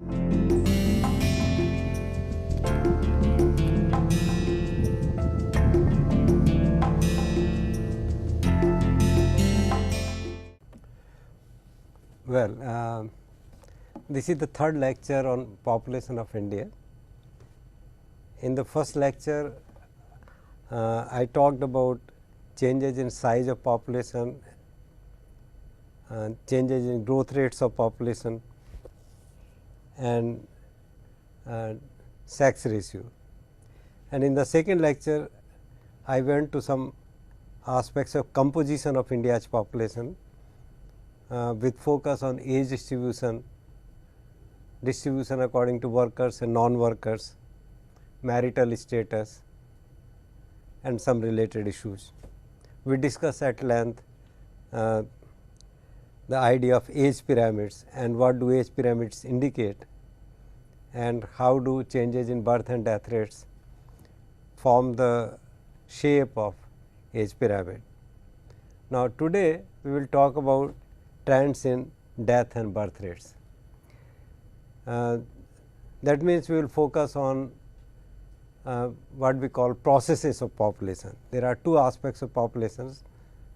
Well, this is the third lecture on population of India. In the first lecture, I talked about changes in size of population, changes in growth rates of population, and sex ratio. And in the second lecture, I went to some aspects of composition of India's population with focus on age distribution, distribution according to workers and non-workers, marital status, and some related issues. We discussed at length the idea of age pyramids and what do age pyramids indicate, and how do changes in birth and death rates form the shape of age pyramid. Now, today we will talk about trends in death and birth rates. That means, we will focus on what we call processes of population. There are two aspects of populations: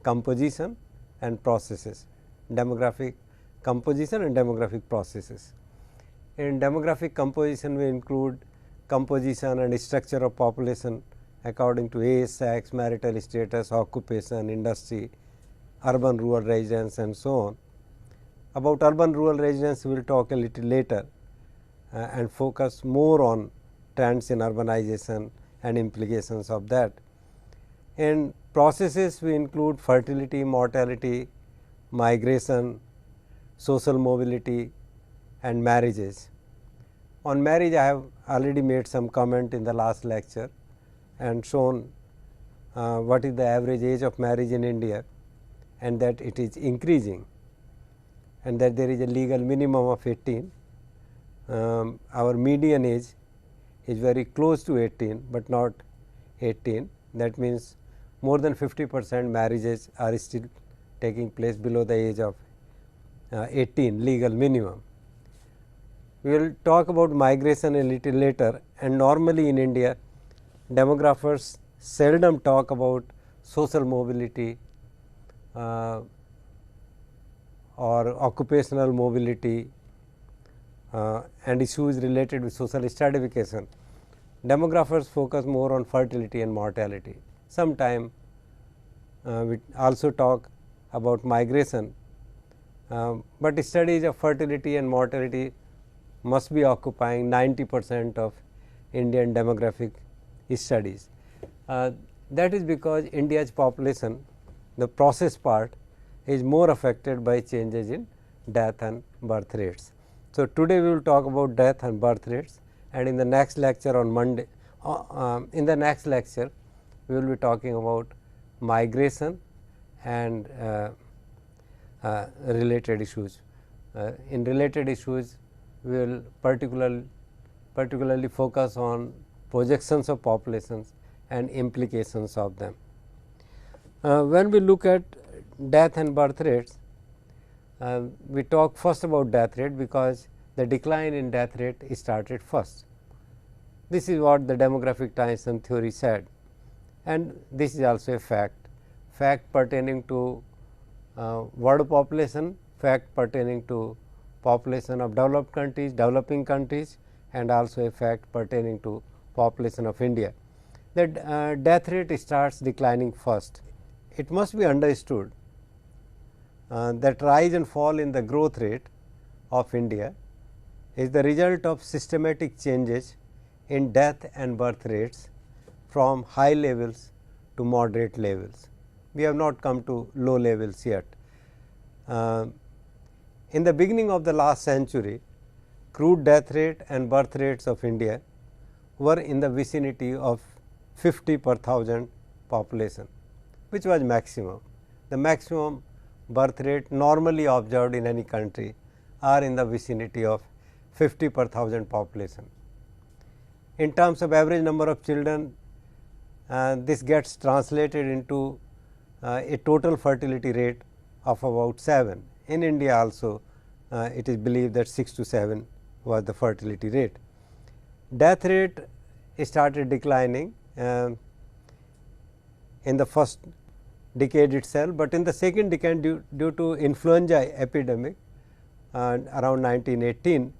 composition and processes, demographic composition and demographic processes. In demographic composition, we include composition and structure of population according to age, sex, marital status, occupation, industry, urban rural residence, and so on. About urban rural residence, we will talk a little later and focus more on trends in urbanization and implications of that. In processes, we include fertility, mortality, migration, social mobility, and marriages. On marriage, I have already made some comment in the last lecture and shown what is the average age of marriage in India, and that it is increasing, and that there is a legal minimum of 18. Our median age is very close to 18, but not 18. That means, more than 50% marriages are still taking place below the age of 18 legal minimum. We will talk about migration a little later, and normally in India, demographers seldom talk about social mobility or occupational mobility and issues related with social stratification. Demographers focus more on fertility and mortality. Sometime we also talk about migration, but studies of fertility and mortality must be occupying 90% of Indian demographic studies. That is because India's population, the process part, is more affected by changes in death and birth rates. So, today we will talk about death and birth rates, and in the next lecture on Monday, in the next lecture we will be talking about migration and related issues. In related issues, we will particularly focus on projections of populations and implications of them. When we look at death and birth rates, we talk first about death rate, because the decline in death rate started first. This is what the demographic transition theory said, and this is also a fact pertaining to world population, fact pertaining to population of developed countries, developing countries, and also a fact pertaining to population of India. That death rate starts declining first. It must be understood that rise and fall in the growth rate of India is the result of systematic changes in death and birth rates from high levels to moderate levels. We have not come to low levels yet. In the beginning of the last century, crude death rate and birth rates of India were in the vicinity of 50 per thousand population, which was maximum. The maximum birth rate normally observed in any country are in the vicinity of 50 per thousand population. In terms of average number of children, this gets translated into a total fertility rate of about 7. In India also, it is believed that 6 to 7 was the fertility rate. Death rate started declining in the first decade itself, but in the second decade due to influenza epidemic around 1918,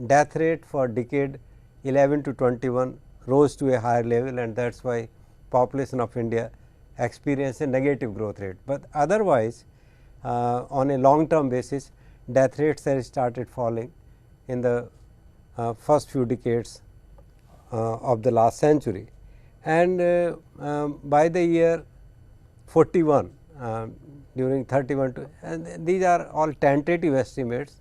death rate for decade 11 to 21 rose to a higher level, and that is why population of India experienced a negative growth rate. But otherwise on a long term basis, death rates have started falling in the first few decades of the last century, and by the year 41 during 31 to, and these are all tentative estimates.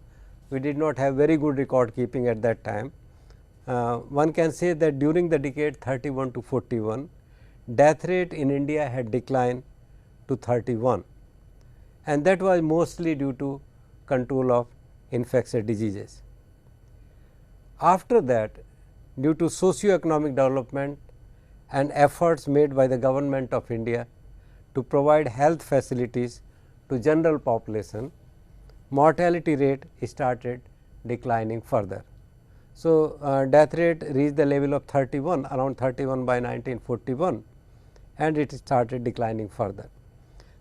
We did not have very good record keeping at that time. One can say that during the decade 31 to 41, death rate in India had declined to 31, and that was mostly due to control of infectious diseases. After that, due to socio-economic development and efforts made by the government of India to provide health facilities to general population, mortality rate started declining further. So, death rate reached the level of 31, around 31 by 1941, and it started declining further.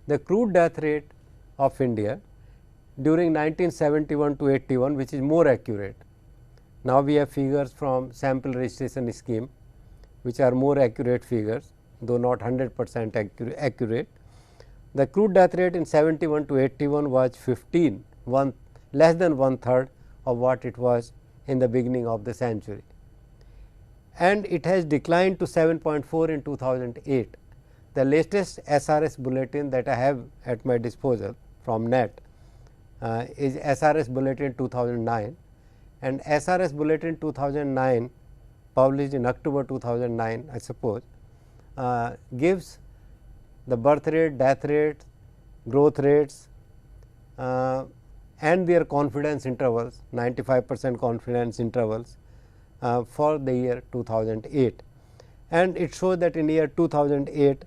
The crude death rate of India during 1971 to 81, which is more accurate. Now, we have figures from sample registration scheme, which are more accurate figures, though not 100% accurate. The crude death rate in 71 to 81 was 15, less than one third of what it was in the beginning of the century, and it has declined to 7.4 in 2008. The latest SRS bulletin that I have at my disposal from NET is SRS bulletin 2009, and SRS bulletin 2009 published in October 2009, I suppose, gives the birth rate, death rate, growth rates and their confidence intervals, 95% confidence intervals for the year 2008, and it shows that in year 2008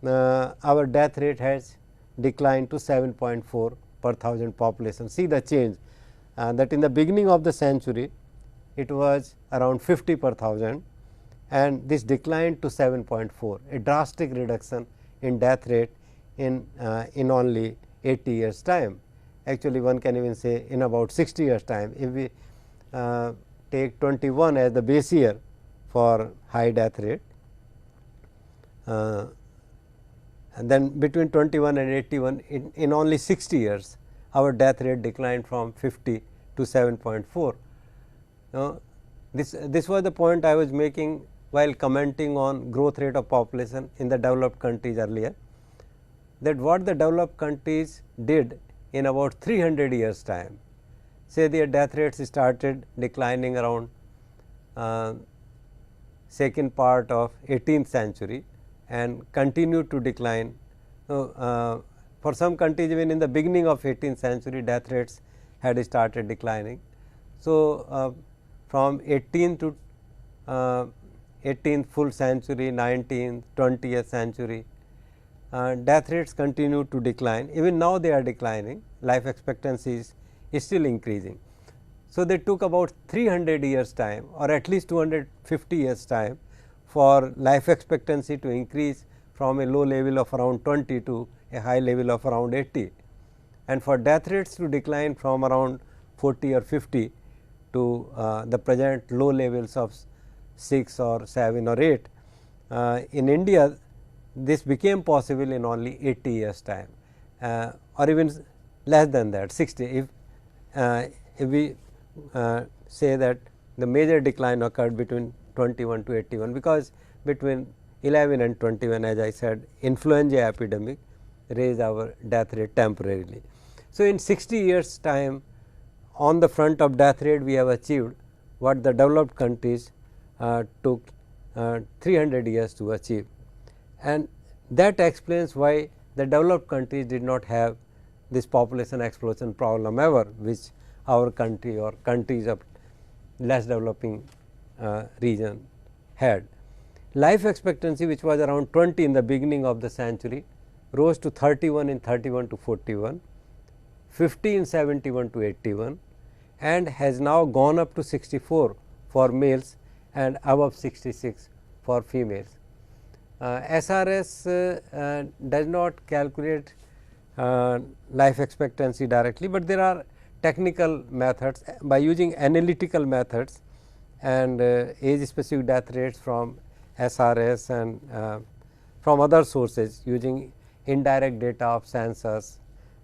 our death rate has declined to 7.4 per thousand population. See the change, that in the beginning of the century it was around 50 per thousand, and this declined to 7.4, a drastic reduction in death rate in only 80 years time. Actually, one can even say in about 60 years time, if we take 21 as the base year for high death rate, and then between 21 and 81, in only 60 years our death rate declined from 50 to 7.4. This was the point I was making while commenting on growth rate of population in the developed countries earlier, that what the developed countries did in about 300 years time, say their death rates started declining around second part of 18th century and continued to decline. For some countries, even in the beginning of 18th century, death rates had started declining. So, from 18th to 18th full century, 19th, 20th century, death rates continue to decline. Even now they are declining, life expectancy is still increasing. So, they took about 300 years time or at least 250 years time for life expectancy to increase from a low level of around 20 to a high level of around 80, and for death rates to decline from around 40 or 50 to the present low levels of 6 or 7 or 8. In India, this became possible in only 80 years time, or even less than that, 60. If we say that the major decline occurred between 21 to 81, because between 11 and 21, as I said, influenza epidemic raised our death rate temporarily. So, in 60 years time, on the front of death rate, we have achieved what the developed countries took 300 years to achieve, and that explains why the developed countries did not have this population explosion problem ever, which our country or countries of less developing region had. Life expectancy, which was around 20 in the beginning of the century, rose to 31 in 31 to 41, 50 in 71 to 81, and has now gone up to 64 for males and above 66 for females. SRS does not calculate life expectancy directly, but there are technical methods by using analytical methods and age specific death rates from SRS and from other sources using indirect data of census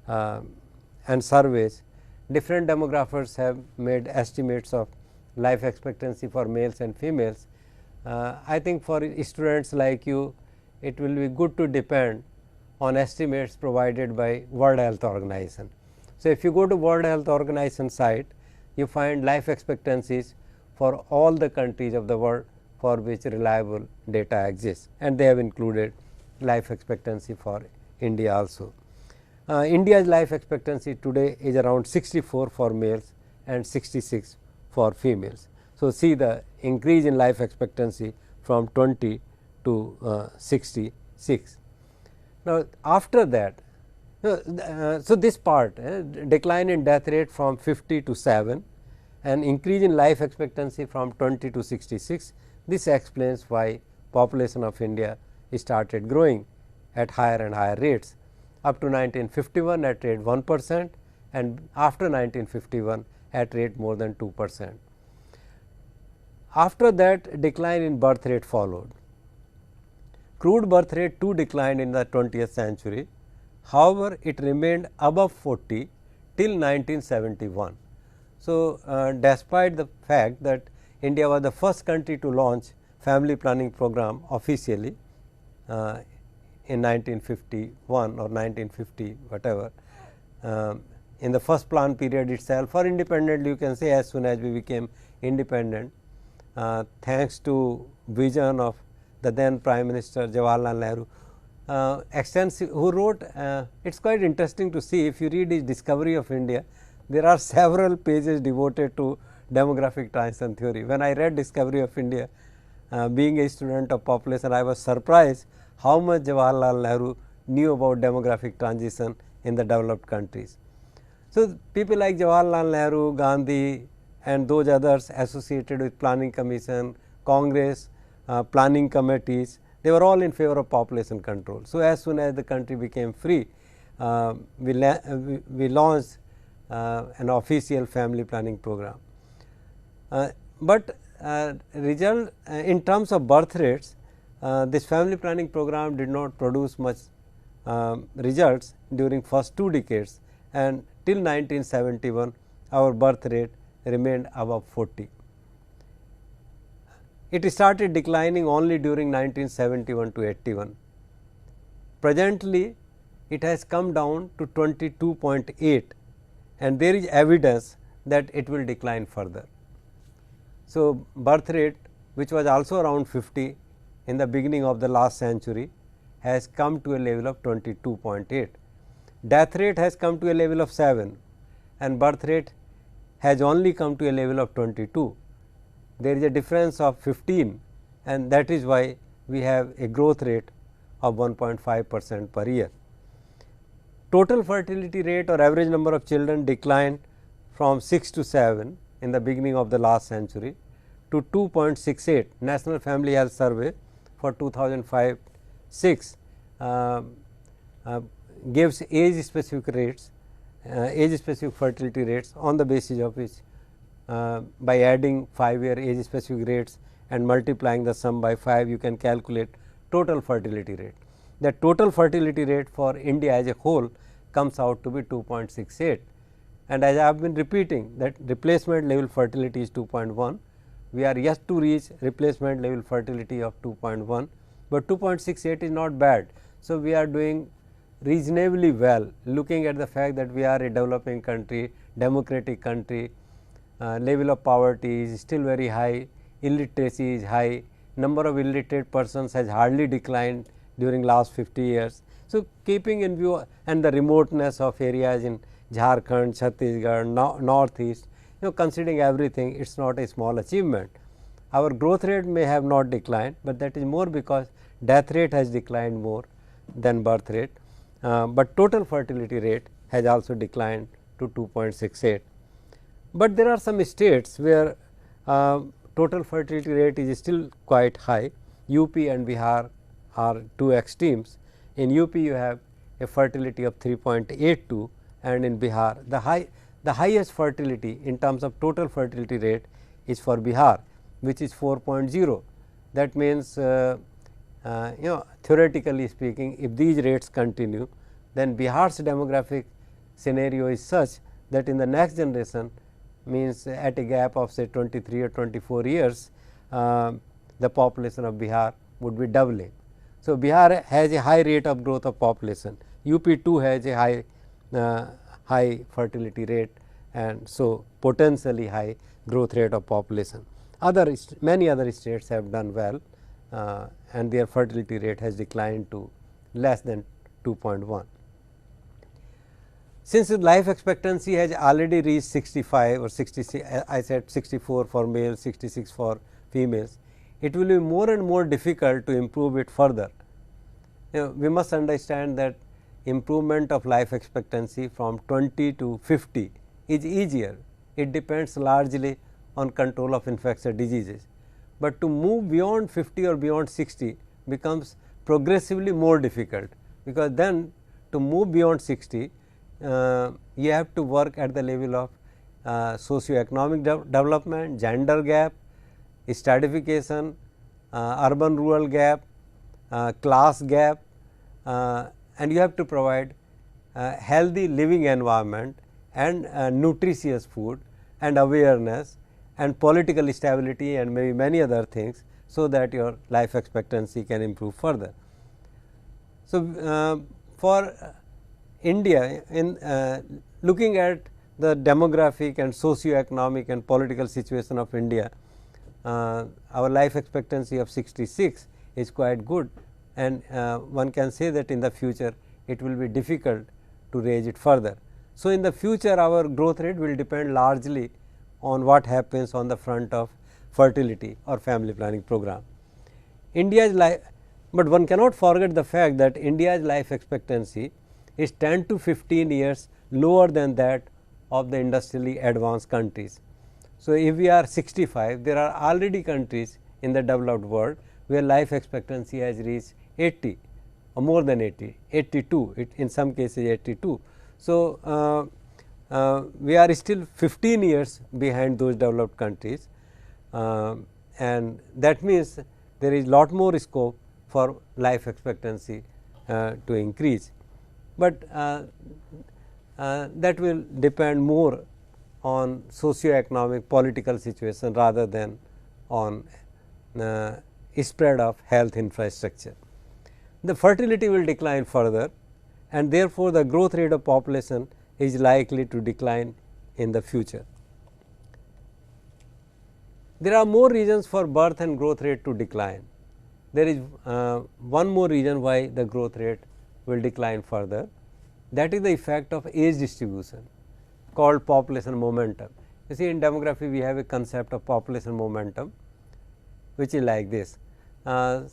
and surveys. Different demographers have made estimates of life expectancy for males and females. I think for students like you, it will be good to depend on estimates provided by World Health Organization. So, if you go to World Health Organization site, you find life expectancies for all the countries of the world for which reliable data exists, and they have included life expectancy for India also. India's life expectancy today is around 64 for males and 66 for females. So, see the increase in life expectancy from 20 to 66. Now, after that, so this part decline in death rate from 50 to 7 and increase in life expectancy from 20 to 66, this explains why population of India started growing at higher and higher rates up to 1951 at rate 1% and after 1951 at rate more than 2%. After that, decline in birth rate followed. Crude birth rate too declined in the 20th century. However, it remained above 40 till 1971. So, despite the fact that India was the first country to launch family planning program officially in 1951 or 1950 whatever, in the first plan period itself, or independently you can say as soon as we became independent, thanks to vision of the then Prime Minister Jawaharlal Nehru, extensive, who wrote, it is quite interesting to see if you read his Discovery of India, there are several pages devoted to demographic transition theory. When I read Discovery of India, being a student of population, I was surprised how much Jawaharlal Nehru knew about demographic transition in the developed countries. So, people like Jawaharlal Nehru, Gandhi and those others associated with planning commission, Congress, planning committees, they were all in favor of population control. So, as soon as the country became free, we launched an official family planning program. But result in terms of birth rates, this family planning program did not produce much results during first 2 decades, and till 1971 our birth rate remained above 40. It started declining only during 1971 to 81. Presently, it has come down to 22.8, and there is evidence that it will decline further. So, birth rate, which was also around 50 in the beginning of the last century, has come to a level of 22.8. Death rate has come to a level of 7 and birth rate has only come to a level of 22. There is a difference of 15, and that is why we have a growth rate of 1.5% per year. Total fertility rate or average number of children declined from 6 to 7 in the beginning of the last century to 2.68. National Family Health Survey for 2005-6 gives age specific rates, age specific fertility rates, on the basis of which by adding 5-year age specific rates and multiplying the sum by 5, you can calculate total fertility rate. The total fertility rate for India as a whole comes out to be 2.68, and as I have been repeating that replacement level fertility is 2.1. We are yet to reach replacement level fertility of 2.1, but 2.68 is not bad. So, we are doing reasonably well, looking at the fact that we are a developing country, democratic country, level of poverty is still very high, illiteracy is high, number of illiterate persons has hardly declined during last 50 years. So, keeping in view and the remoteness of areas in Jharkhand, Chhattisgarh, northeast, considering everything, it is not a small achievement. Our growth rate may have not declined, but that is more because death rate has declined more than birth rate, but total fertility rate has also declined to 2.68. but there are some states where total fertility rate is still quite high. UP and Bihar are two extremes. In UP you have a fertility of 3.82, and in Bihar the highest fertility in terms of total fertility rate is for Bihar, which is 4.0. That means theoretically speaking, if these rates continue, then Bihar's demographic scenario is such that in the next generation, means at a gap of say 23 or 24 years, the population of Bihar would be doubling. So, Bihar has a high rate of growth of population, UP too has a high fertility rate, and so potentially high growth rate of population. Many other states have done well, and their fertility rate has declined to less than 2.1. Since life expectancy has already reached 65 or 66, I said 64 for males, 66 for females, it will be more and more difficult to improve it further. We must understand that improvement of life expectancy from 20 to 50 is easier. It depends largely on control of infectious diseases, but to move beyond 50 or beyond 60 becomes progressively more difficult, because then to move beyond 60 you have to work at the level of socio-economic development, gender gap, stratification, urban rural gap, class gap, and you have to provide healthy living environment and nutritious food and awareness and political stability and maybe many other things, so that your life expectancy can improve further. So, for India, in looking at the demographic and socio-economic and political situation of India, our life expectancy of 66 is quite good, and one can say that in the future it will be difficult to raise it further. So, in the future our growth rate will depend largely on what happens on the front of fertility or family planning program. India's life, but one cannot forget the fact that India's life expectancy is 10 to 15 years lower than that of the industrially advanced countries. So, if we are 65, there are already countries in the developed world where life expectancy has reached 80 or more than 80, 82, in some cases 82. So, we are still 15 years behind those developed countries, and that means there is lot more scope for life expectancy to increase, but that will depend more on socio-economic political situation rather than on spread of health infrastructure. The fertility will decline further, and therefore, the growth rate of population is likely to decline in the future. There are more reasons for birth and growth rate to decline. There is one more reason why the growth rate will decline further, that is the effect of age distribution called population momentum. You see, in demography we have a concept of population momentum, which is like this. A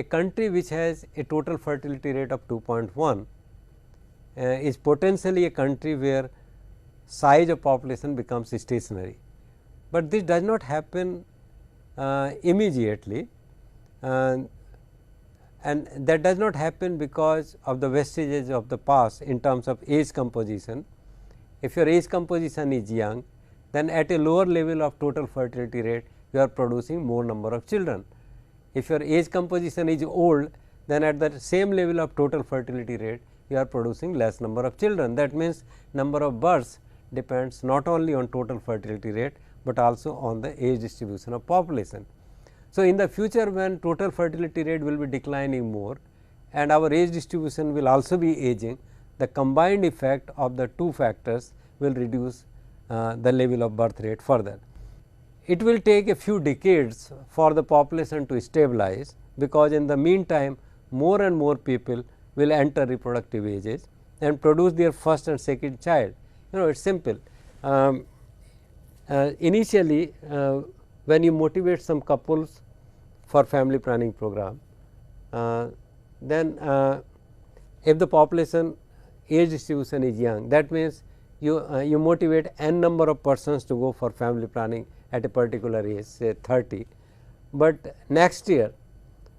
country which has a total fertility rate of 2.1 is potentially a country where size of population becomes stationary, but this does not happen immediately, and that does not happen because of the vestiges of the past in terms of age composition. If your age composition is young, then at a lower level of total fertility rate you are producing more number of children. If your age composition is old, then at the same level of total fertility rate you are producing less number of children. That means, number of births depends not only on total fertility rate, but also on the age distribution of population. So, in the future when total fertility rate will be declining more and our age distribution will also be aging, the combined effect of the two factors will reduce the level of birth rate further. It will take a few decades for the population to stabilize, because in the meantime more and more people will enter reproductive ages and produce their first and second child. It is simple. Initially when you motivate some couples for family planning program, then if the population age distribution is young, that means you motivate n number of persons to go for family planning at a particular age, say 30, but next year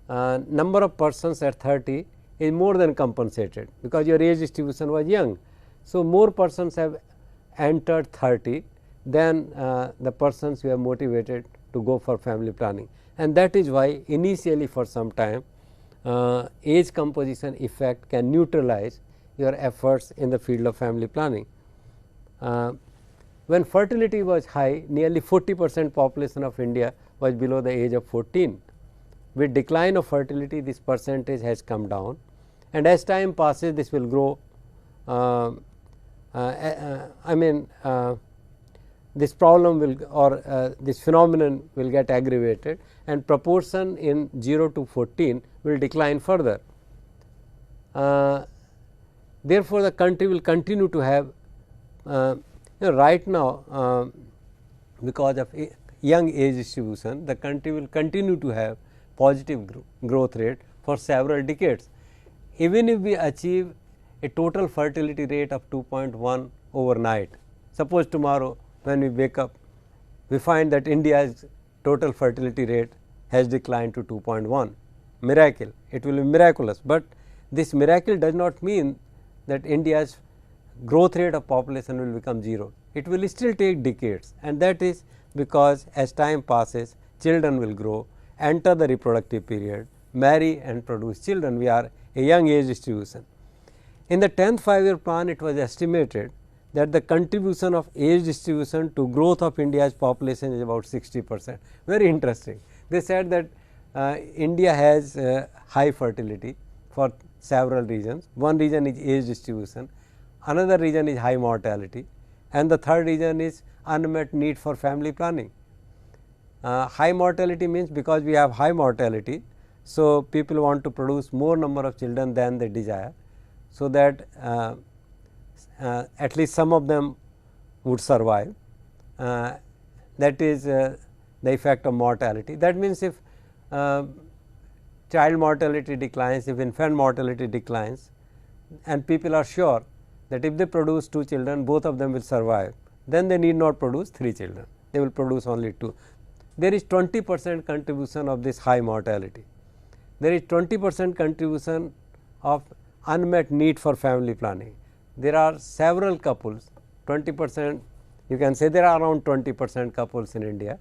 number of persons at 30 is more than compensated because your age distribution was young. So, more persons have entered 30 than the persons who have motivated to go for family planning, and that is why initially for some time age composition effect can neutralize your efforts in the field of family planning. When fertility was high, nearly 40% population of India was below the age of 14. With decline of fertility, this percentage has come down, and as time passes this will grow. This problem will or this phenomenon will get aggravated, and proportion in 0 to 14 will decline further. Therefore, the country will continue to have right now because of young age distribution, the country will continue to have positive growth rate for several decades. Even if we achieve a total fertility rate of 2.1 overnight, suppose tomorrow when we wake up we find that India's total fertility rate has declined to 2.1, miracle, it will be miraculous, but this miracle does not mean that India's growth rate of population will become 0. It will still take decades, and that is because as time passes children will grow, enter the reproductive period, marry and produce children. We are a young age distribution. In the 10th 5-year plan, it was estimated that the contribution of age distribution to growth of India's population is about 60%. Very interesting. They said that India has high fertility for several reasons. One reason is age distribution, another reason is high mortality, and the third reason is unmet need for family planning. High mortality means because we have high mortality, so people want to produce more number of children than they desire, so that at least some of them would survive. That is the effect of mortality. That means if child mortality declines, if infant mortality declines, and people are sure that if they produce 2 children, both of them will survive, then they need not produce 3 children, they will produce only 2. There is 20% contribution of this high mortality. There is 20% contribution of unmet need for family planning. There are several couples, 20%, you can say there are around 20% couples in India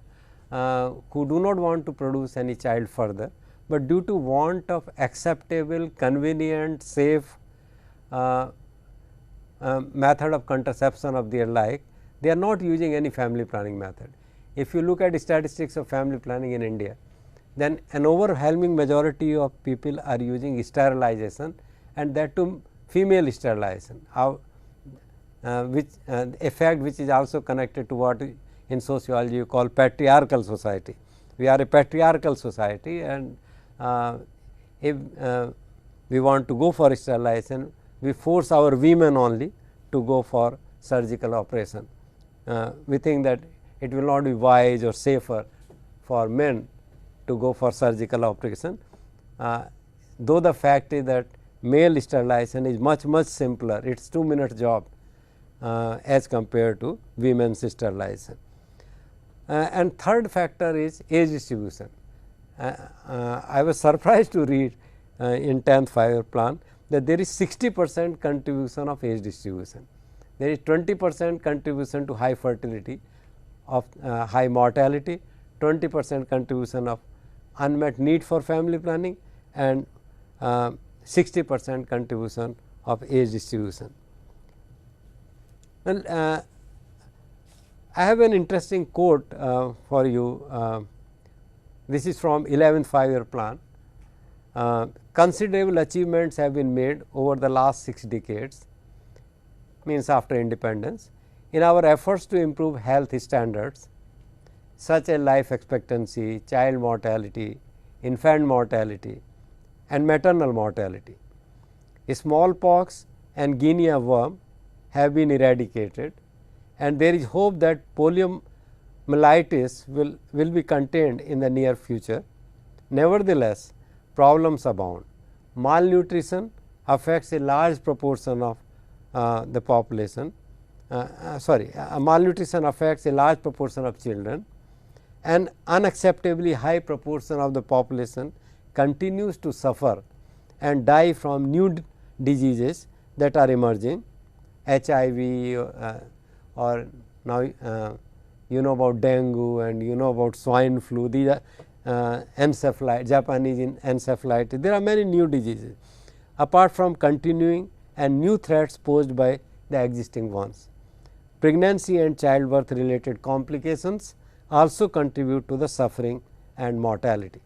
who do not want to produce any child further, but due to want of acceptable, convenient, safe method of contraception of their like, they are not using any family planning method. If you look at statistics of family planning in India, then an overwhelming majority of people are using sterilization, and that too female sterilization, which a fact which is also connected to what in sociology you call patriarchal society. We are a patriarchal society, and if we want to go for sterilization, we force our women only to go for surgical operation. We think that it will not be wise or safer for men to go for surgical operation, though the fact is that male sterilization is much simpler, it is 2-minute job as compared to women's sterilization. And third factor is age distribution. I was surprised to read in 10th 5-year plan that there is 60% contribution of age distribution. There is 20% contribution to high fertility, of high mortality, 20% contribution of unmet need for family planning, and 60% contribution of age distribution. Well, I have an interesting quote for you. This is from 11th 5-year plan. Considerable achievements have been made over the last 6 decades, means after independence, in our efforts to improve health standards such as life expectancy, child mortality, infant mortality, and maternal mortality. Smallpox and guinea worm have been eradicated, and there is hope that poliomyelitis will be contained in the near future. Nevertheless, problems abound. Malnutrition affects a large proportion of the population. malnutrition affects a large proportion of children. An unacceptably high proportion of the population continues to suffer and die from new diseases that are emerging, HIV or now you know about dengue and you know about swine flu. These are encephalitis, Japanese encephalitis. There are many new diseases apart from continuing and new threats posed by the existing ones. Pregnancy and childbirth related complications also contribute to the suffering and mortality.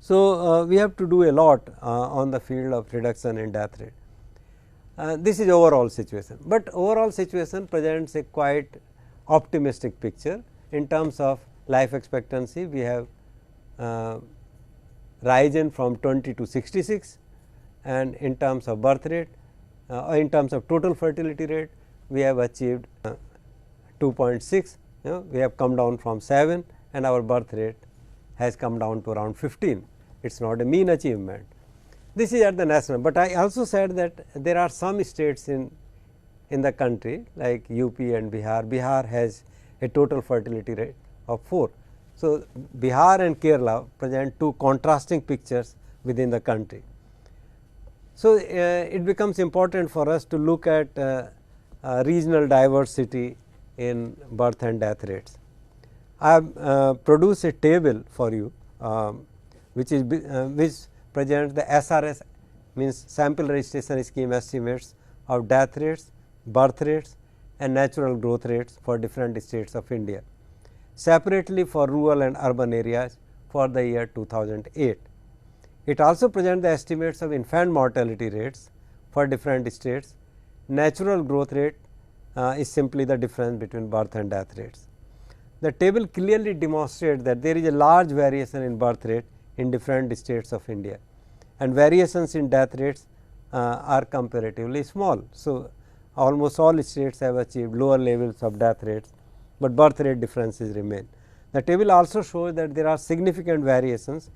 So, we have to do a lot on the field of reduction in death rate. This is overall situation, but overall situation presents a quite optimistic picture in terms of life expectancy. We have risen from 20 to 66, and in terms of birth rate, in terms of total fertility rate, we have achieved 2.6. We have come down from 7 and our birth rate has come down to around 15. It is not a mean achievement. This is at the national, but I also said that there are some states in the country like UP and Bihar. Bihar has a total fertility rate of 4. So, Bihar and Kerala present two contrasting pictures within the country. So, it becomes important for us to look at regional diversity in birth and death rates. I have produced a table for you which presents the SRS, means sample registration scheme estimates of death rates, birth rates and natural growth rates for different states of India, separately for rural and urban areas for the year 2008. It also presents the estimates of infant mortality rates for different states. Natural growth rate is simply the difference between birth and death rates. The table clearly demonstrates that there is a large variation in birth rate in different states of India, and variations in death rates are comparatively small. So, almost all states have achieved lower levels of death rates, but birth rate differences remain. The table also shows that there are significant variations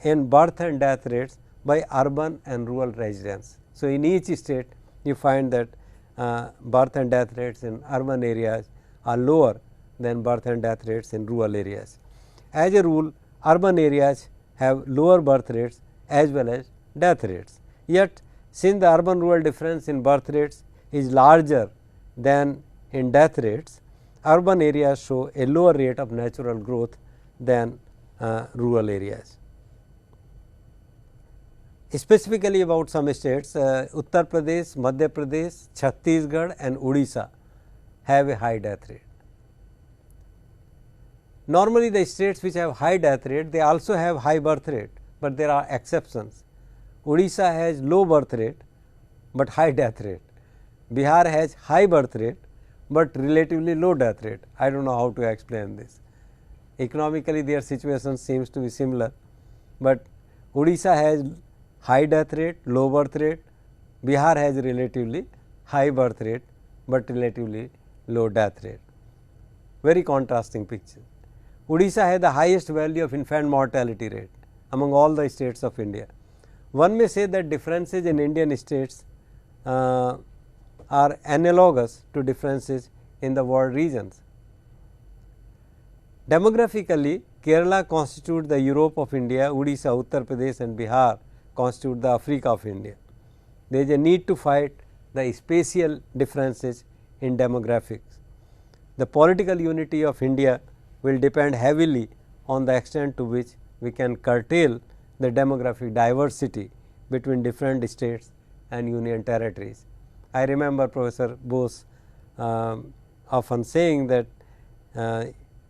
in birth and death rates by urban and rural residents. So, in each state you find that birth and death rates in urban areas are lower than birth and death rates in rural areas. As a rule, urban areas have lower birth rates as well as death rates. Yet, since the urban rural difference in birth rates is larger than in death rates, urban areas show a lower rate of natural growth than rural areas. Specifically about some states, Uttar Pradesh, Madhya Pradesh, Chhattisgarh and Odisha have a high death rate. Normally, the states which have high death rate, they also have high birth rate, but there are exceptions. Odisha has low birth rate, but high death rate. Bihar has high birth rate, but relatively low death rate. I do not know how to explain this. Economically, their situation seems to be similar, but Odisha has high death rate, low birth rate. Bihar has relatively high birth rate, but relatively low death rate. Very contrasting picture. Odisha has the highest value of infant mortality rate among all the states of India. One may say that differences in Indian states are analogous to differences in the world regions. Demographically, Kerala constitutes the Europe of India, Odisha, Uttar Pradesh and Bihar constitute the Africa of India. There is a need to fight the spatial differences in demographics. The political unity of India will depend heavily on the extent to which we can curtail the demographic diversity between different states and union territories. I remember Professor Bose often saying that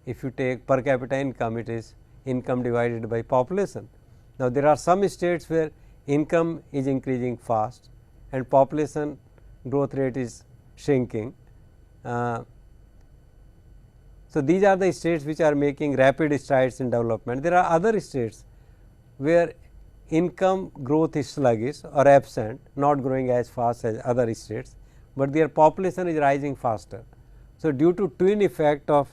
if you take per capita income, it is income divided by population. Now, there are some states where income is increasing fast and population growth rate is shrinking. So, these are the states which are making rapid strides in development. There are other states where income growth is sluggish or absent, not growing as fast as other states, but their population is rising faster. So, due to twin effect of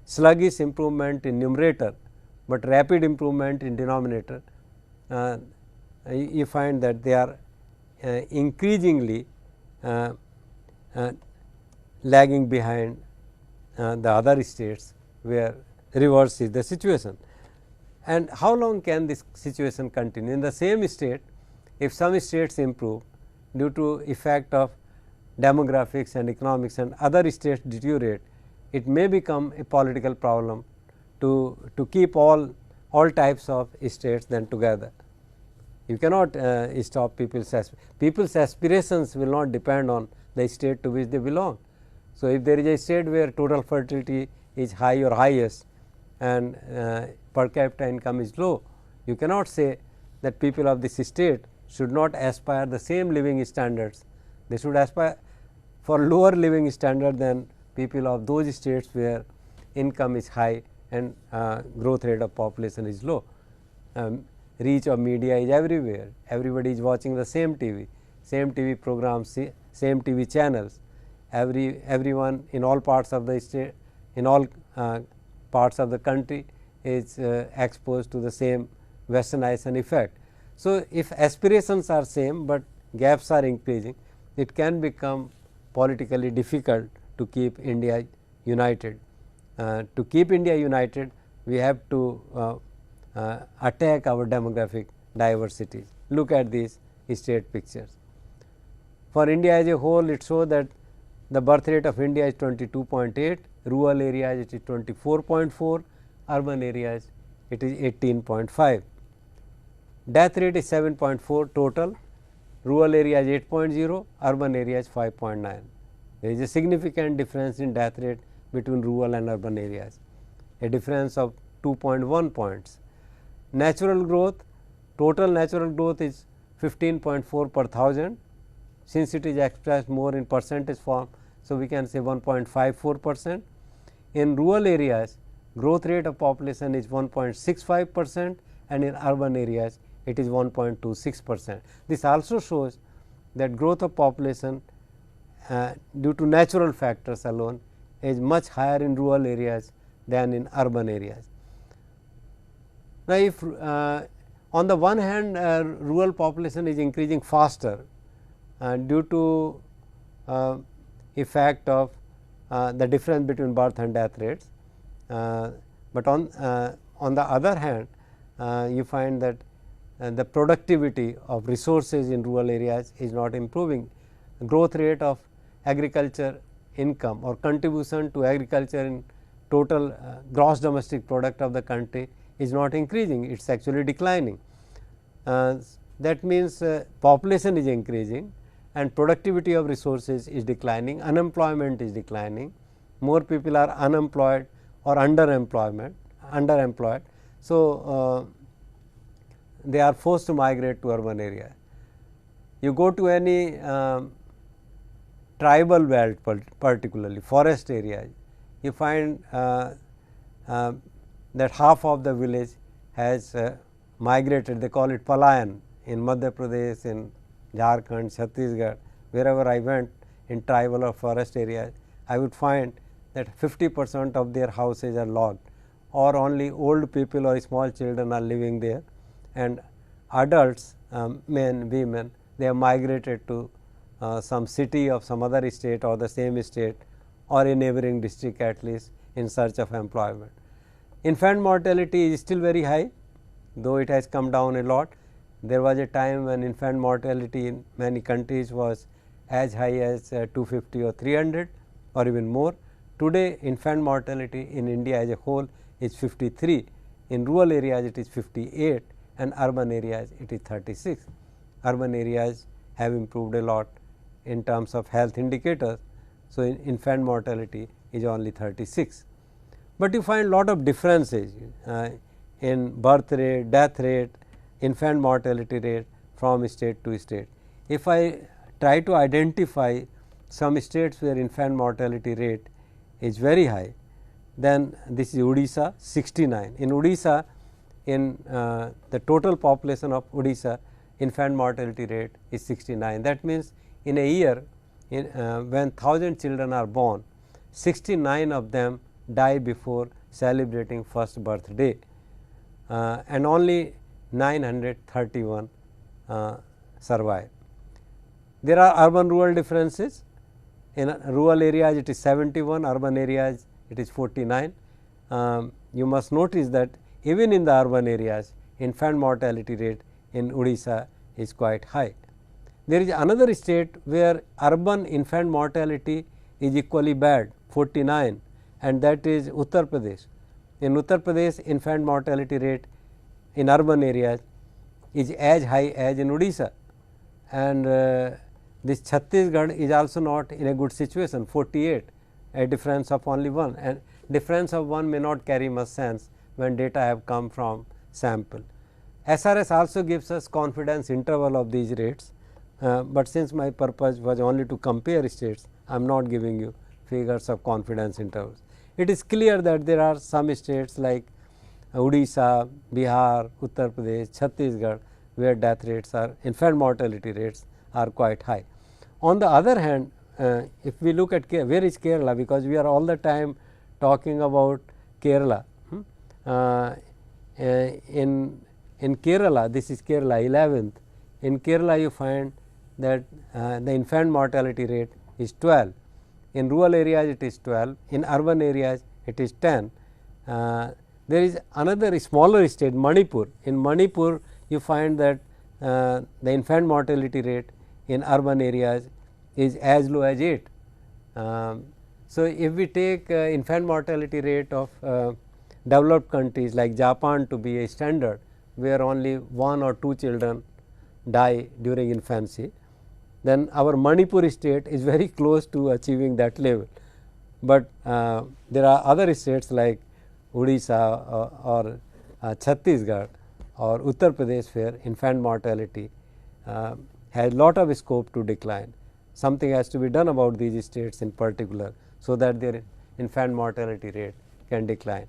sluggish improvement in numerator, but rapid improvement in denominator, you find that they are increasingly lagging behind the other states where reverse is the situation. And how long can this situation continue? In the same state, if some states improve due to effect of demographics and economics and other states deteriorate, it may become a political problem to keep all types of states then together. You cannot stop people's aspirations will not depend on the state to which they belong. So, if there is a state where total fertility is high or highest and per capita income is low, you cannot say that people of this state should not aspire the same living standards. They should aspire for lower living standard than people of those states where income is high and growth rate of population is low. Reach of media is everywhere, everybody is watching the same TV programs, same TV channels. Everyone in all parts of the state, in all parts of the country is exposed to the same westernization effect. So, if aspirations are same, but gaps are increasing, it can become politically difficult to keep India united. To keep India united, we have to attack our demographic diversities. Look at these state pictures. For India as a whole, it shows that the birth rate of India is 22.8, rural areas it is 24.4, urban areas it is 18.5. Death rate is 7.4 total, rural areas 8.0, urban areas 5.9. There is a significant difference in death rate between rural and urban areas, a difference of 2.1 points. Natural growth, total natural growth is 15.4 per thousand, since it is expressed more in percentage form. So, we can say 1.54%. In rural areas, growth rate of population is 1.65% and in urban areas it is 1.26%. This also shows that growth of population due to natural factors alone is much higher in rural areas than in urban areas. Now, if on the one hand rural population is increasing faster due to effect of the difference between birth and death rates, but on the other hand you find that the productivity of resources in rural areas is not improving. Growth rate of agriculture income or contribution to agriculture in total gross domestic product of the country is not increasing, it is actually declining. That means population is increasing and productivity of resources is declining, unemployment is declining, more people are unemployed or underemployed. So, they are forced to migrate to urban area. You go to any tribal belt, particularly forest areas, you find that half of the village has migrated, they call it Palayan in Madhya Pradesh, in Jharkhand, Chhattisgarh, wherever I went in tribal or forest areas, I would find that 50% of their houses are logged or only old people or small children are living there, and adults, men, women, they have migrated to some city of some other state or the same state or a neighboring district at least in search of employment. Infant mortality is still very high, though it has come down a lot. There was a time when infant mortality in many countries was as high as 250 or 300 or even more. Today, infant mortality in India as a whole is 53, in rural areas it is 58 and urban areas it is 36. Urban areas have improved a lot in terms of health indicators. So, infant mortality is only 36, but you find lot of differences in birth rate, death rate, infant mortality rate from state to state. If I try to identify some states where infant mortality rate is very high, then this is Odisha 69. In Odisha, in the total population of Odisha, infant mortality rate is 69. That means, in a year when 1000 children are born, 69 of them die before celebrating first birthday and only 931 survive. There are urban rural differences. In rural areas it is 71, urban areas it is 49. You must notice that even in the urban areas, infant mortality rate in Odisha is quite high. There is another state where urban infant mortality is equally bad, 49, and that is Uttar Pradesh. In Uttar Pradesh, infant mortality rate in urban areas is as high as in Odisha, and this Chhattisgarh is also not in a good situation, 48, a difference of only 1, and difference of 1 may not carry much sense when data have come from sample. SRS also gives us confidence interval of these rates, but since my purpose was only to compare states, I am not giving you figures of confidence intervals. It is clear that there are some states like Odisha, Bihar, Uttar Pradesh, Chhattisgarh, where death rates are, infant mortality rates are quite high. On the other hand, if we look at where is Kerala, because we are all the time talking about Kerala. In Kerala, this is Kerala 11th. In Kerala, you find that the infant mortality rate is 12. In rural areas, it is 12. In urban areas, it is 10. There is another smaller state, Manipur. In Manipur, you find that the infant mortality rate in urban areas is as low as 8. So, if we take infant mortality rate of developed countries like Japan to be a standard, where only 1 or 2 children die during infancy, then our Manipur state is very close to achieving that level. But there are other states like Odisha or Chhattisgarh or Uttar Pradesh, where infant mortality has lot of scope to decline. Something has to be done about these states in particular, so that their infant mortality rate can decline.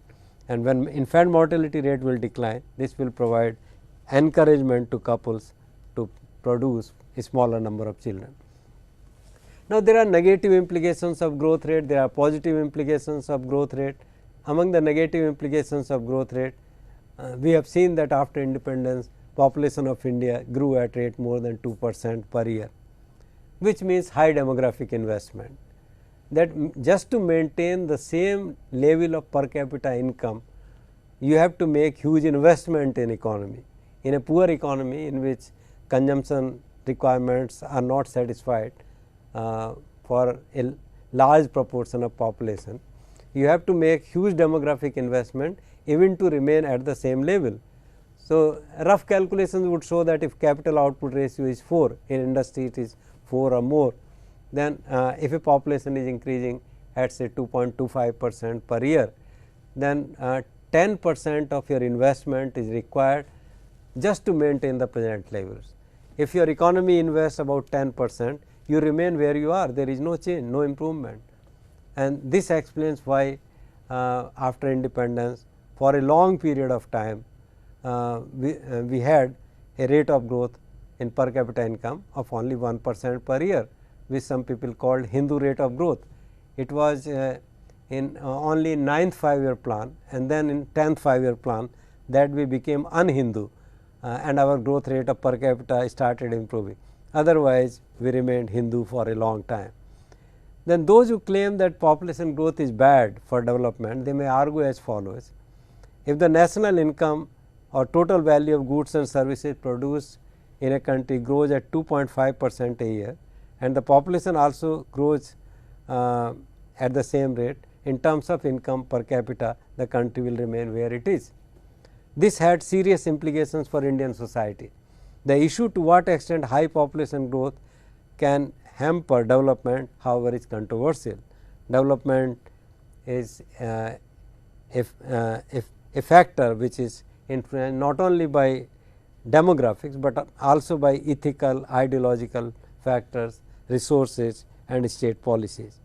And when infant mortality rate will decline, this will provide encouragement to couples to produce a smaller number of children. Now, there are negative implications of growth rate, there are positive implications of growth rate. Among the negative implications of growth rate, we have seen that after independence, population of India grew at rate more than 2% per year, which means high demographic investment. That just to maintain the same level of per capita income, you have to make huge investment in economy. In a poor economy in which consumption requirements are not satisfied for a large proportion of population, you have to make huge demographic investment even to remain at the same level. So, rough calculations would show that if capital output ratio is 4, in industry it is 4 or more, then if a population is increasing at say 2.25% per year, then 10% of your investment is required just to maintain the present levels. If your economy invests about 10%, you remain where you are, there is no change, no improvement. And this explains why after independence, for a long period of time, we had a rate of growth in per capita income of only 1% per year, which some people called Hindu rate of growth. It was in only 9th 5-year plan, and then in 10th 5-year plan that we became un-Hindu, and our growth rate of per capita started improving. Otherwise, we remained Hindu for a long time. Then those who claim that population growth is bad for development, they may argue as follows: if the national income or total value of goods and services produced in a country grows at 2.5% a year, and the population also grows at the same rate, in terms of income per capita, the country will remain where it is. This had serious implications for Indian society. The issue to what extent high population growth can hamper development, however, is controversial. Development is a factor which is influenced not only by demographics, but also by ethical, ideological factors, resources and state policies.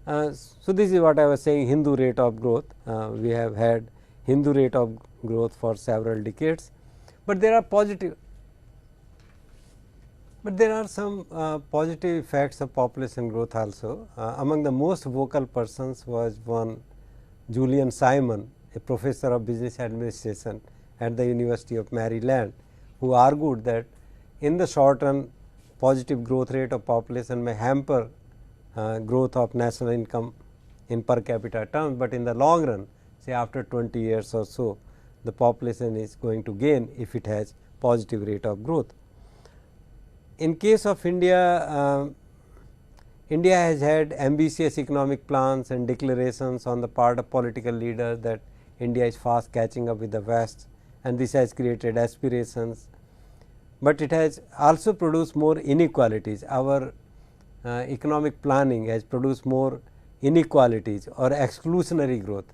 So, this is what I was saying, Hindu rate of growth. We have had Hindu rate of growth for several decades, but there are positive, but there are some positive effects of population growth also. Among the most vocal persons was one Julian Simon, a professor of business administration at the University of Maryland, who argued that in the short run positive growth rate of population may hamper growth of national income in per capita terms, but in the long run, say after 20 years or so, the population is going to gain if it has positive rate of growth. In case of India, India has had ambitious economic plans and declarations on the part of political leaders that India is fast catching up with the West, and this has created aspirations, but it has also produced more inequalities. Our economic planning has produced more inequalities or exclusionary growth.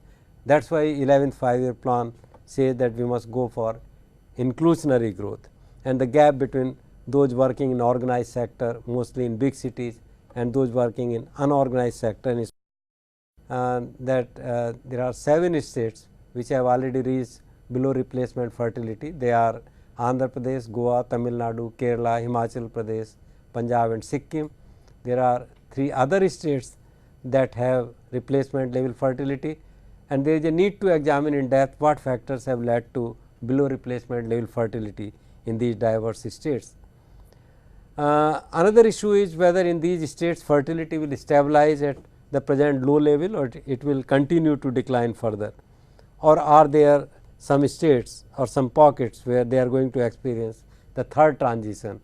That is why 11th 5-year plan says that we must go for inclusionary growth, and the gap between those working in organized sector, mostly in big cities, and those working in unorganized sector is that there are 7 states which have already reached below replacement fertility. They are Andhra Pradesh, Goa, Tamil Nadu, Kerala, Himachal Pradesh, Punjab and Sikkim. There are 3 other states that have replacement level fertility, and there is a need to examine in depth what factors have led to below replacement level fertility in these diverse states. Another issue is whether in these states fertility will stabilize at the present low level or it will continue to decline further, or are there some states or some pockets where they are going to experience the third transition,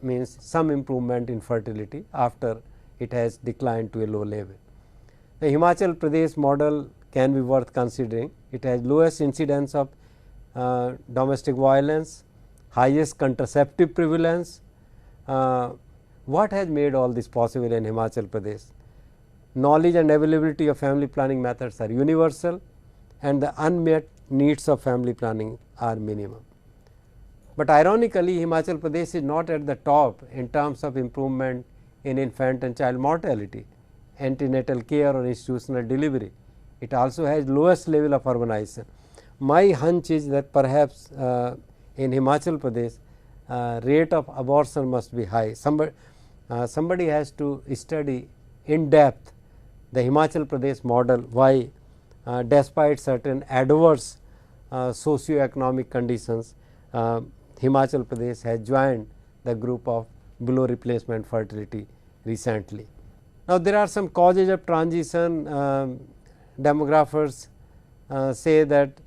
means some improvement in fertility after it has declined to a low level. The Himachal Pradesh model can be worth considering. It has lowest incidence of domestic violence, highest contraceptive prevalence. What has made all this possible in Himachal Pradesh? Knowledge and availability of family planning methods are universal, and the unmet needs of family planning are minimum. But ironically, Himachal Pradesh is not at the top in terms of improvement in infant and child mortality, antenatal care or institutional delivery. It also has lowest level of urbanization. My hunch is that perhaps in Himachal Pradesh, rate of abortion must be high. Somebody has to study in depth the Himachal Pradesh model, why despite certain adverse socio-economic conditions, Himachal Pradesh has joined the group of below replacement fertility recently. Now, there are some causes of transition. Demographers say that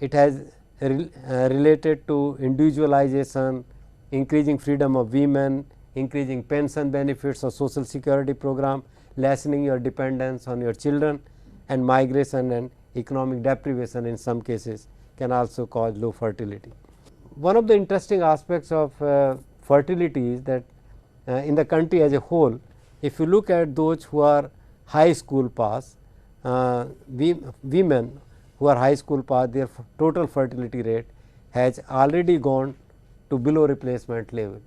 it has related to individualization, increasing freedom of women, increasing pension benefits or social security program, lessening your dependence on your children, and migration and economic deprivation in some cases can also cause low fertility. One of the interesting aspects of fertility is that in the country as a whole, if you look at those who are high school pass, women who are high school pass, their total fertility rate has already gone to below replacement level.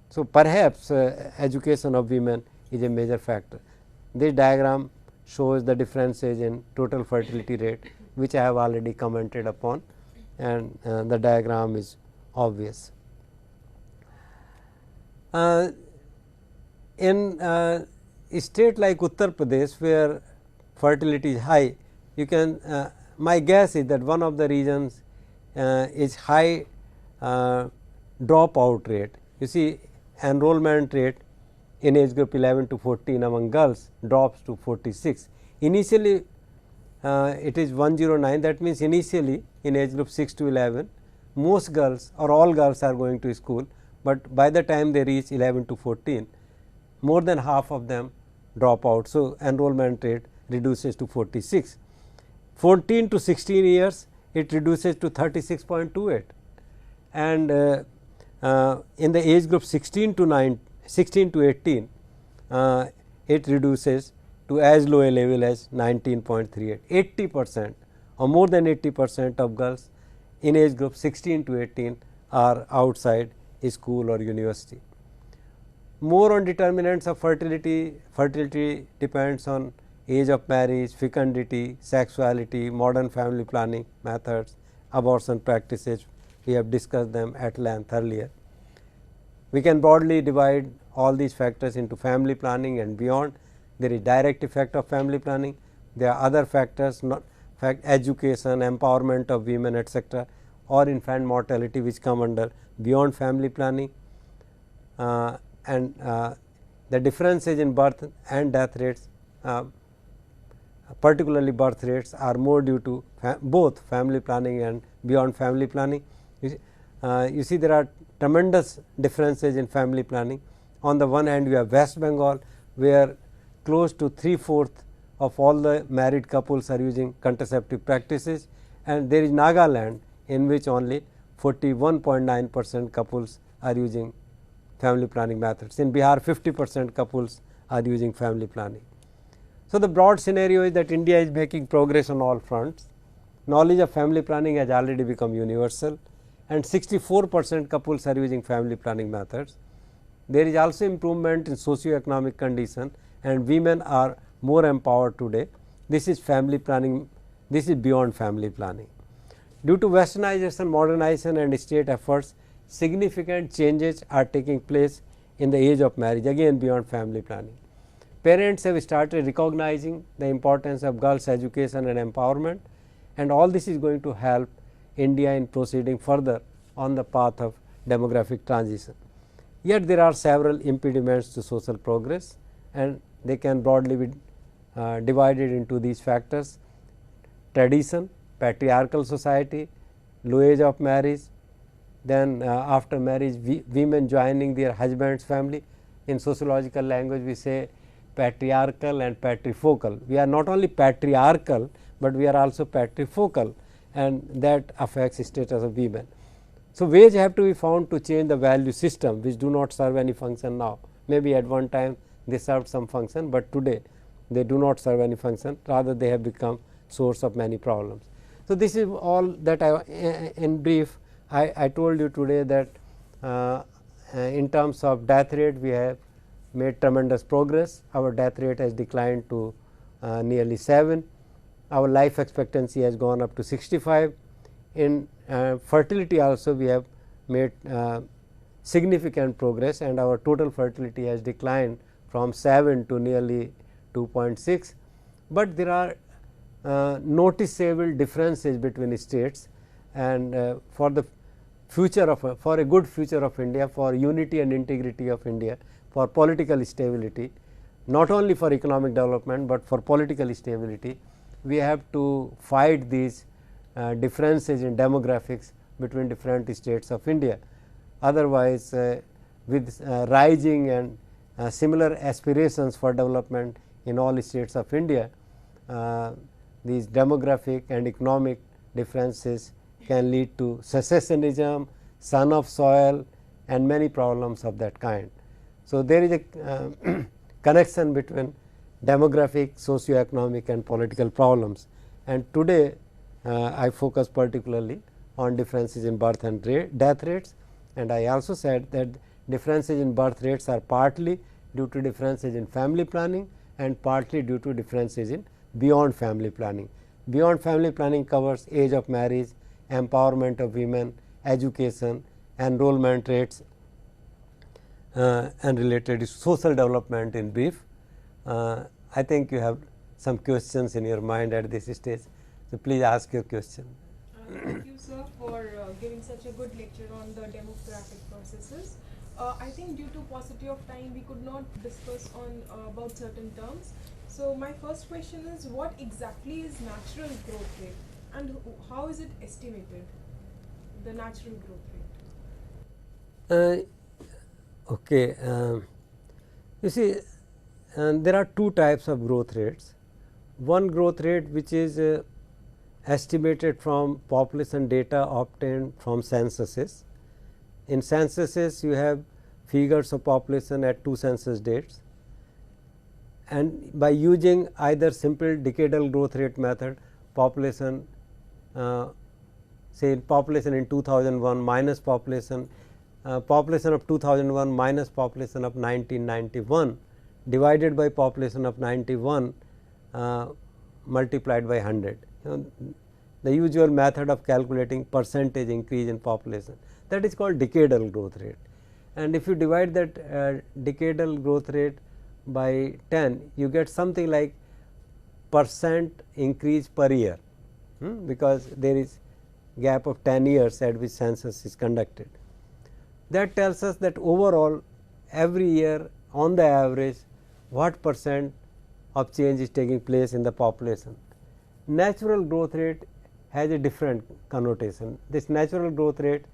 So, perhaps education of women is a major factor. This diagram shows the differences in total fertility rate, which I have already commented upon, and the diagram is obvious. In a state like Uttar Pradesh, where fertility is high, you can my guess is that one of the reasons is high dropout rate. You see, enrollment rate in age group 11 to 14 among girls drops to 46. Initially, it is 109. That means, initially in age group 6 to 11, most girls or all girls are going to school, but by the time they reach 11 to 14, more than half of them drop out. So, enrollment rate reduces to 46. 14 to 16 years, it reduces to 36.28, and in the age group 16 to 18, it reduces to as low a level as 19.38. 80% or more than 80% of girls in age group 16 to 18 are outside school or university. More on determinants of fertility. Fertility depends on age of marriage, fecundity, sexuality, modern family planning methods, abortion practices. We have discussed them at length earlier. We can broadly divide all these factors into family planning and beyond. There is direct effect of family planning. There are other factors, not fact education, empowerment of women, etc., or infant mortality, which come under beyond family planning. And the differences in birth and death rates, particularly birth rates, are more due to both family planning and beyond family planning. You see there are tremendous differences in family planning. On the one hand, you have West Bengal, where close to 3/4 of all the married couples are using contraceptive practices, and there is Nagaland, in which only 41.9% couples are using family planning methods. In Bihar, 50% couples are using family planning. So, the broad scenario is that India is making progress on all fronts. Knowledge of family planning has already become universal, and 64% couples are using family planning methods. There is also improvement in socio-economic condition, and women are more empowered today. This is family planning, this is beyond family planning. Due to westernization, modernization and state efforts, significant changes are taking place in the age of marriage, again beyond family planning. Parents have started recognizing the importance of girls' education and empowerment, and all this is going to help India in proceeding further on the path of demographic transition. Yet there are several impediments to social progress, and they can broadly be divided into these factors: tradition, patriarchal society, low age of marriage, then after marriage women joining their husband's family. In sociological language we say patriarchal and patrifocal. We are not only patriarchal, but we are also patrifocal, and that affects status of women. So, ways have to be found to change the value system which do not serve any function now. Maybe at one time they served some function, but today they do not serve any function, rather they have become source of many problems. So, this is all that in brief I told you today, that in terms of death rate we have made tremendous progress. Our death rate has declined to nearly 7. Our life expectancy has gone up to 65. In fertility also we have made significant progress, and our total fertility has declined from 7 to nearly 2.6. But there are noticeable differences between states, and for the future of for a good future of India, for unity and integrity of India, for political stability, not only for economic development, but for political stability, we have to fight these differences in demographics between different states of India. Otherwise, with rising and similar aspirations for development in all states of India, these demographic and economic differences can lead to secessionism, son of soil, and many problems of that kind. So, there is a connection between demographic, socio-economic and political problems, and today I focus particularly on differences in birth and death rates, and I also said that differences in birth rates are partly due to differences in family planning and partly due to differences in beyond family planning. Beyond family planning covers age of marriage, empowerment of women, education, enrollment rates, and related social development in brief. I think you have some questions in your mind at this stage, so please ask your question. Thank you, sir, for giving such a good lecture on the demographic processes. I think due to paucity of time, we could not discuss on about certain terms. So, my first question is, what exactly is natural growth rate, and how is it estimated, the natural growth rate? Okay. You see, there are two types of growth rates. One growth rate which is estimated from population data obtained from censuses. In censuses you have figures of population at 2 census dates, and by using either simple decadal growth rate method, population say population in 2001 minus population of 2001 minus population of 1991 divided by population of 91 multiplied by 100. The usual method of calculating percentage increase in population, that is called decadal growth rate. And if you divide that decadal growth rate by 10, you get something like % increase per year, because there is gap of 10 years at which census is conducted. That tells us that overall every year on the average what percent of change is taking place in the population. Natural growth rate has a different connotation. This natural growth rate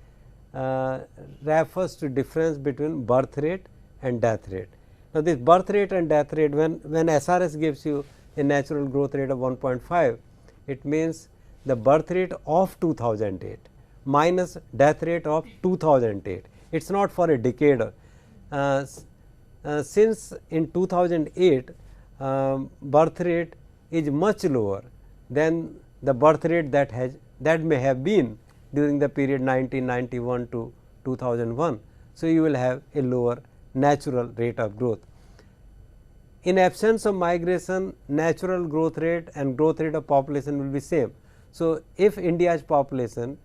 refers to difference between birth rate and death rate. Now, this birth rate and death rate, when SRS gives you a natural growth rate of 1.5, it means the birth rate of 2008 minus death rate of 2008. It is not for a decade. Since in 2008 birth rate is much lower than the birth rate that may have been during the period 1991 to 2001. So, you will have a lower natural rate of growth. In absence of migration, natural growth rate and growth rate of population will be same. So, if India's population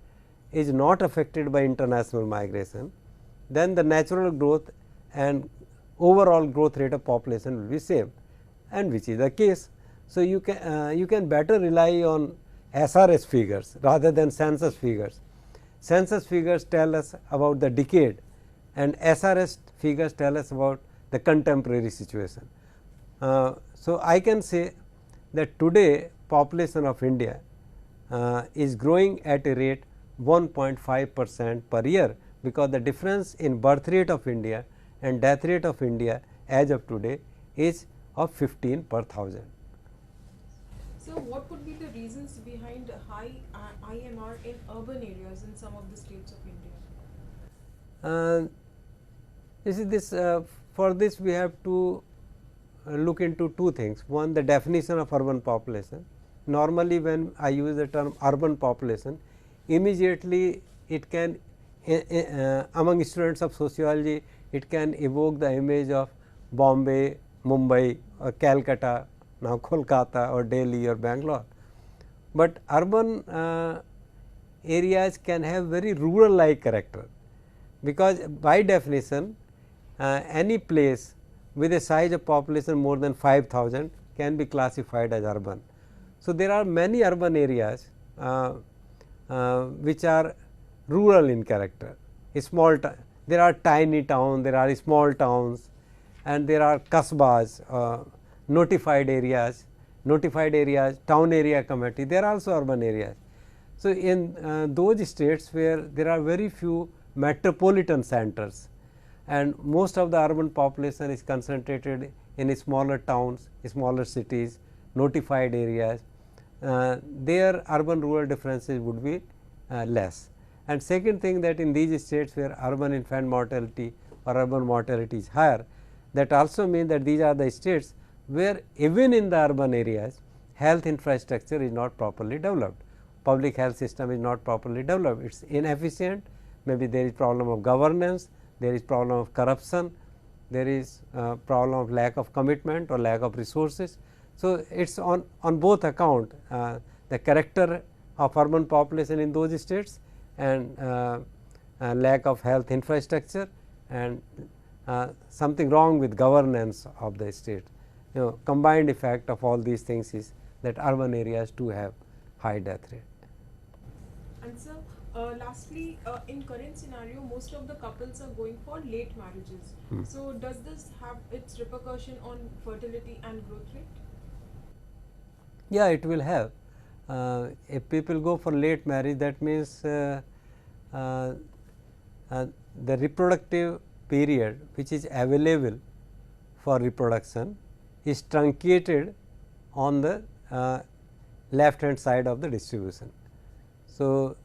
is not affected by international migration, then the natural growth and overall growth rate of population will be same, and which is the case. So, you can better rely on SRS figures rather than census figures. Census figures tell us about the decade and SRS figures tell us about the contemporary situation. So, I can say that today population of India is growing at a rate 1.5% per year, because the difference in birth rate of India and death rate of India as of today is of 15 per thousand. So, what could be the reasons behind high INR in urban areas in some of the states of India? You see, this for this we have to look into two things. One, the definition of urban population. Normally, when I use the term urban population, immediately it can among students of sociology, it can evoke the image of Bombay, Mumbai or Calcutta, now Kolkata or Delhi or Bangalore. But urban areas can have very rural like character, because by definition any place with a size of population more than 5,000 can be classified as urban. So, there are many urban areas which are rural in character. There are tiny towns, there are small towns, and there are kasbas, notified areas, town area committee, they are also urban areas. So, in those states where there are very few metropolitan centers and most of the urban population is concentrated in smaller towns, smaller cities, notified areas, their urban rural differences would be less. And second thing, that in these states where urban infant mortality or urban mortality is higher, that also means that these are the states where even in the urban areas health infrastructure is not properly developed, public health system is not properly developed, it is inefficient, maybe there is problem of governance, there is problem of corruption, there is problem of lack of commitment or lack of resources. So, it is on both account the character of urban population in those states and lack of health infrastructure and something wrong with governance of the state. Combined effect of all these things is that urban areas too have high death rate. And sir, lastly, in current scenario, most of the couples are going for late marriages. So, does this have its repercussion on fertility and growth rate? Yeah, it will have. If people go for late marriage, that means the reproductive period which is available for reproduction is truncated on the left hand side of the distribution. So,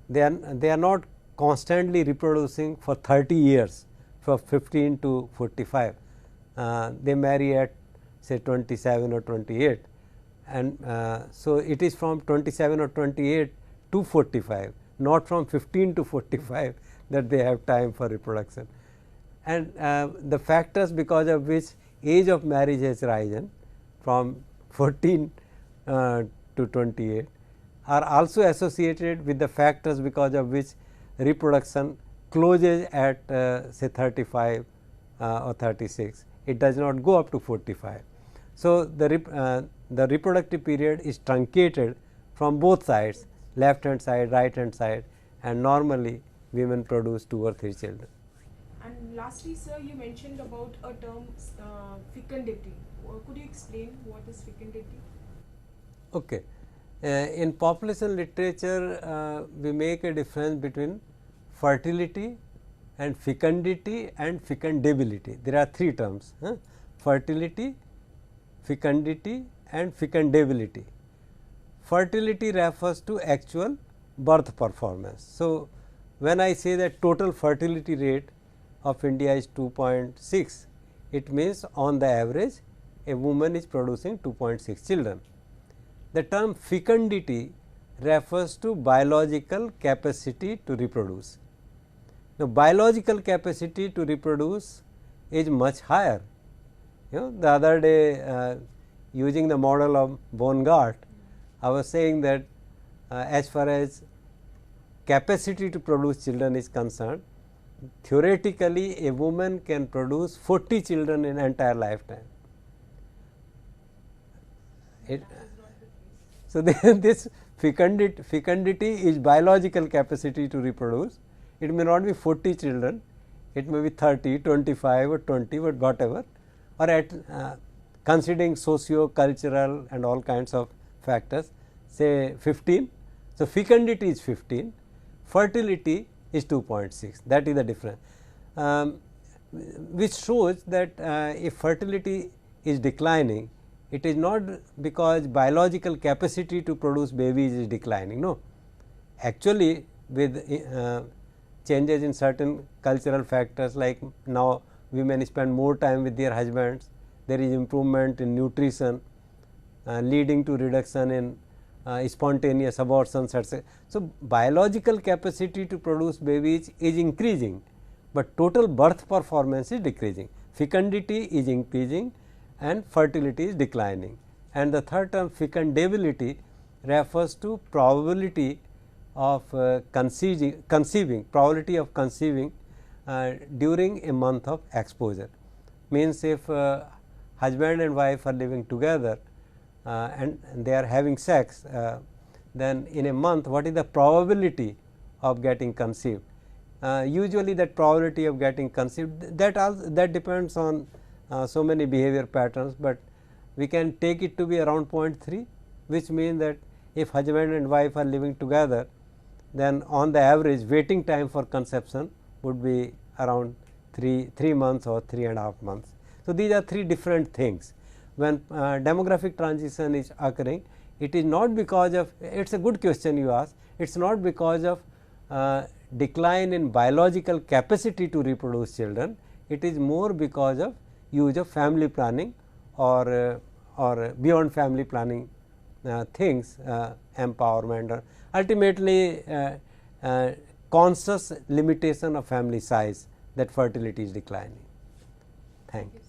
they are not constantly reproducing for 30 years, from 15 to 45. They marry at say 27 or 28, and so it is from 27 or 28 to 45, not from 15 to 45 that they have time for reproduction. And the factors because of which age of marriage has risen from 14 to 28 are also associated with the factors because of which reproduction closes at say 35 or 36. It does not go up to 45. So, the reproductive period is truncated from both sides, left hand side, right hand side, and normally women produce 2 or 3 children. And lastly, sir, you mentioned about a term fecundity. Could you explain what is fecundity? Okay. In population literature, we make a difference between fertility and fecundity and fecundability. There are three terms: fertility, fecundity and fecundability. Fertility refers to actual birth performance. So, when I say that total fertility rate of India is 2.6, it means on the average a woman is producing 2.6 children. The term fecundity refers to biological capacity to reproduce. Now, biological capacity to reproduce is much higher. The other day using the model of Bongard, I was saying that as far as capacity to produce children is concerned, theoretically a woman can produce 40 children in entire lifetime. So, this fecundity is biological capacity to reproduce. It may not be 40 children, it may be 30, 25 or 20, but whatever, or at considering socio-cultural and all kinds of factors, say 15. So, fecundity is 15, fertility is 2.6, that is the difference, which shows that if fertility is declining, it is not because biological capacity to produce babies is declining. No, actually with changes in certain cultural factors, like now women spend more time with their husbands, there is improvement in nutrition leading to reduction in spontaneous abortions, etc. So, biological capacity to produce babies is increasing, but total birth performance is decreasing. Fecundity is increasing and fertility is declining. And the third term, fecundability, refers to probability of conceiving probability of conceiving during a month of exposure. Means if husband and wife are living together and they are having sex, then in a month what is the probability of getting conceived? Usually that probability of getting conceived, that depends on so many behavior patterns, but we can take it to be around 0.3, which means that if husband and wife are living together, then on the average waiting time for conception would be around 3 months or 3.5 months. So, these are three different things. When demographic transition is occurring, it is not because of, it is a good question you ask, it is not because of decline in biological capacity to reproduce children, it is more because of use of family planning or beyond family planning things, empowerment, or ultimately conscious limitation of family size, that fertility is declining. Thank you.